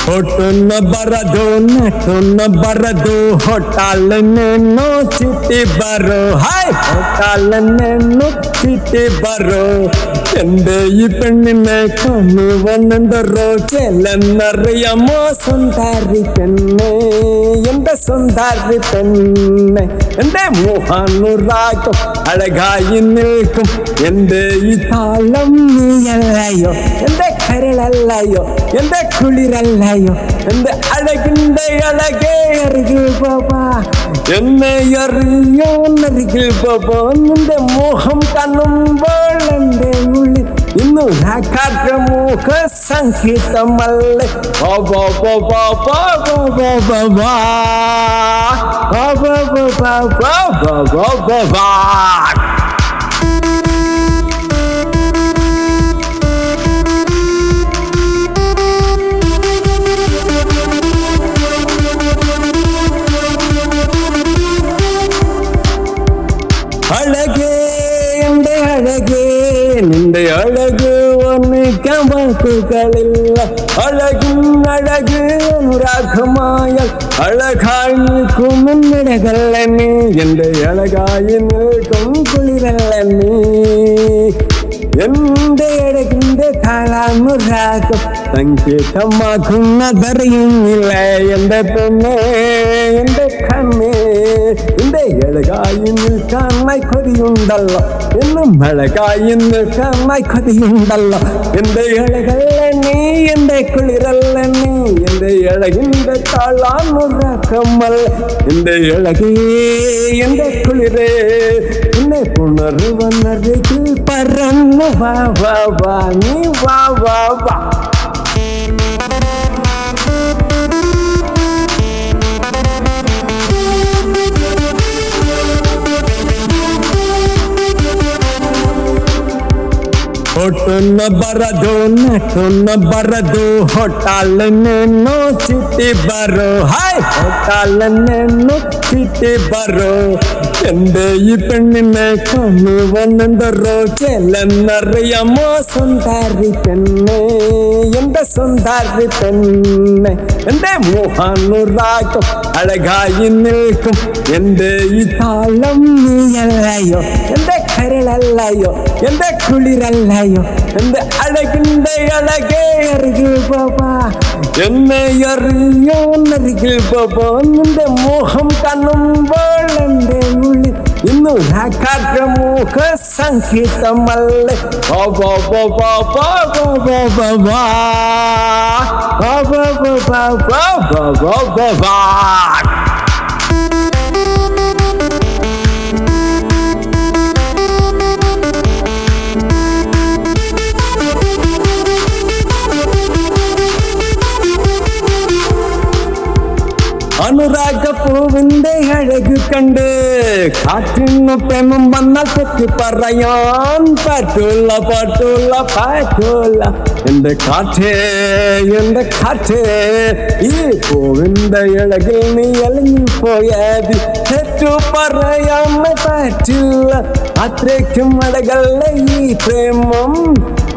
ಹೊಟ್ಟೊನ್ನ ಬರದು ನಟೊನ್ನ ಬರದು ಹೊಟ್ಟಾಲನ್ನೇನು ಚಿಟ್ಟಿ ಬರೋ ಹಾಯ್ ಹೊಟ್ಟಾಲನ್ನೇನು ചിട്ടി ബറോ എന്റെ ഈ പെണ്ണിനെ കണ്ണു വന്നെന്തറോ ചെല്ലെന്നറിയാമോ സുന്ദരി പെണ്ണെ എന്റെ സുന്ദരി പെണ്ണെ എന്റെ മോഹാനുരാഗം അഴകായി നിൽക്കും എന്റെ ഈ താളം നീയല്ലയോ എന്റെ കരളല്ലയോ എന്റെ കുളിരല്ലയോ എന്റെ അഴകിന്റെ അഴകേ അരികിൽ പോവാ എന്നെ അറിയോ അരികിൽ പോവാ നിന്റെ മോഹം കാണുമ്പോൾ എന്റെ ഉള്ളിൽ ഇന്നു കാട്ടുമുഖ സംഗീതമല്ലേ അഴകേ എന്റെ അഴകേ നിന്റെ അഴക് വർണ്ണിക്കാൻ വാക്കുകളില്ല അഴകിൻ അഴക് അനുരാഗമായ അഴകായി നിൽക്കും എന്നിടകല്ല നീ എന്റെ അഴകായി നിൽക്കും കുളിരല്ല നീ എന്റെ അഴകിന്റെ താളാനുരാഗം സംഗീതമാക്കുന്നതറിയുന്നില്ല എന്റെ പെണ്ണെ എന്റെ കണ്ണേ എന്റെ അഴകായി നിൽക്കാനായി കൊതിയുണ്ടല്ലോ എന്നും അഴകായി നിൽക്കാനായി കൊതിയുണ്ടല്ലോ എന്റെ അഴകല്ല നീ എന്റെ കുളിരല്ല നീ എന്റെ അഴകിന്റെ താളാനുരാഗമല്ല എന്റെ അഴകേ എന്റെ കുളിരേ എന്നെ പുണർവന്നരികിൽ പറന്നു വാ വാ വാ നീ വാ വാ വാ ಹೊಟ್ಟೊನ್ನ ಬರದು ನಟೊನ್ನ ಬರದು ಹೊಟ್ಟಾಲನ್ನೇನು ಚಿಟ್ಟಿ ಬರೋ ಹಾಯ್ ಹೊಟ್ಟಾಲನ್ನೇನು ಚಿಟ್ಟಿ ಬರೋ എന്റെ ഈ പെണ്ണിനെ കണ്ണു വന്നെന്തറോ ചെല്ലെന്നറിയാമോ സുന്ദരി പെണ്ണെ എന്റെ സുന്ദരി പെണ്ണെ എന്റെ മോഹാനുരാഗം അഴകായി നിൽക്കും എന്റെ ഈ താളം നീയല്ലയോ എന്റെ കരളല്ലയോ എന്റെ കുളിരല്ലയോ എന്റെ അഴകിന്റെ അഴകേ അരികിൽ പോവാ എന്നെ അറിയോ അരികിൽ പോവാ നിന്റെ മോഹം കാണുമ്പോൾ എന്റെ ഉള്ളിൽ ഇന്നു കാട്ടുമുഖ സംഗീതമല്ലേ അനുരാഗപ്പൂവിന്റെ അഴക് കണ്ട് കാറ്റിനു പ്രേമം വന്നാൽ തെറ്റി പറയാൻ പറ്റൂല പറ്റൂല പറ്റൂല എന്റെ കാറ്റേ ഈ പൂവിന്റെ അഴകിൽ നീ അലിഞ്ഞു പോയത് തെറ്റു പറയാൻ പറ്റില്ല അത്രയ്ക്കും അഴകല്ല ഈ പ്രേമം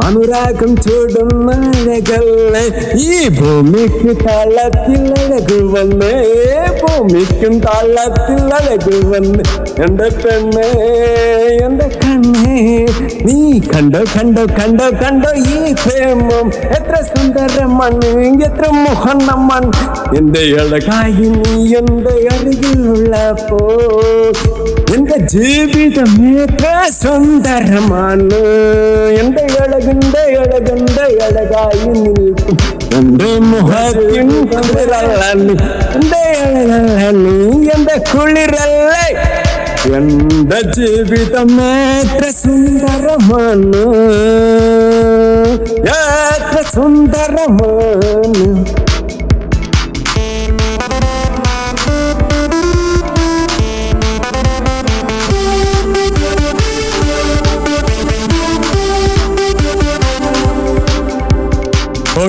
അനുരാഗം ചൂടുന്ന അഴകല്ലേ ഈ ഭൂമിക്ക് താളത്തിൽ അഴക് വന്നേ ഭൂമിക്കും താളത്തിൽ അഴക് വന്ന് എന്റെ പെണ്ണേ എന്റെ കണ്ണേ നീ കണ്ടോ കണ്ടോ കണ്ടോ കണ്ടോ ഈ പ്രേമം എത്ര സുന്ദരമാണ് എത്ര മോഹനമാണ് എന്റെ അഴകായി നീ എന്റെ അരികിലുള്ളപ്പോ എന്റെ ജീവിതം എത്ര സുന്ദരമാണ് എന്റെ അഴകിന്റെ അഴകായി നിൽക്കും എന്റെ മുഖത്തിൻ കുളിരല്ല എന്റെ അഴകല്ല നീ എന്റെ കുളിരല്ലേ എന്റെ ജീവിതം എത്ര സുന്ദരമാണ് എത്ര സുന്ദരമാണ്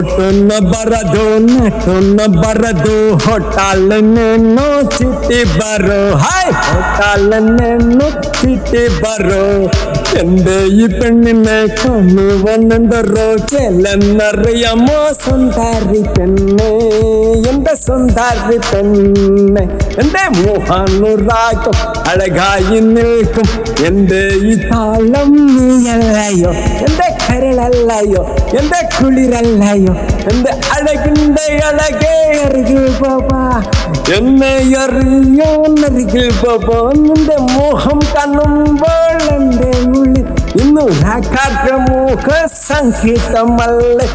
ನೋಟುನ್ನ ಬರದು ನಟುನ್ನ ಬರದು ಹೊಟ್ಟಾಲನ್ನೇನು ಚಿಟ್ಟಿ ಬರೋ ಹಾಯ್ ಹೊಟ್ಟಾಲನ್ನೇನು ചിട്ടി ബറോ എന്റെ ഈ പെണ്ണിനെ കാണുവന്നെന്തറോ ചെല്ലെന്നറിയാമോ സുന്ദരി പെണ്ണെ എന്റെ സുന്ദരി പെണ്ണെ എന്റെ മോഹനുരാഗം അഴകായി നിൽക്കും എന്റെ ഈ താളം നീയല്ലയോ എന്റെ കരളല്ലയോ എന്റെ കുളിരല്ലയോ എന്റെ അഴകിന്റെ അഴകേ അരികിൽ പോവാ എന്നെ അറിയോ അരികിൽ പോവാ നിന്റെ മോഹം കാണുമ്പോൾ എന്റെ ഉള്ളിൽ ഇന്നു കാട്ടുമുഖ സംഗീതമല്ലേ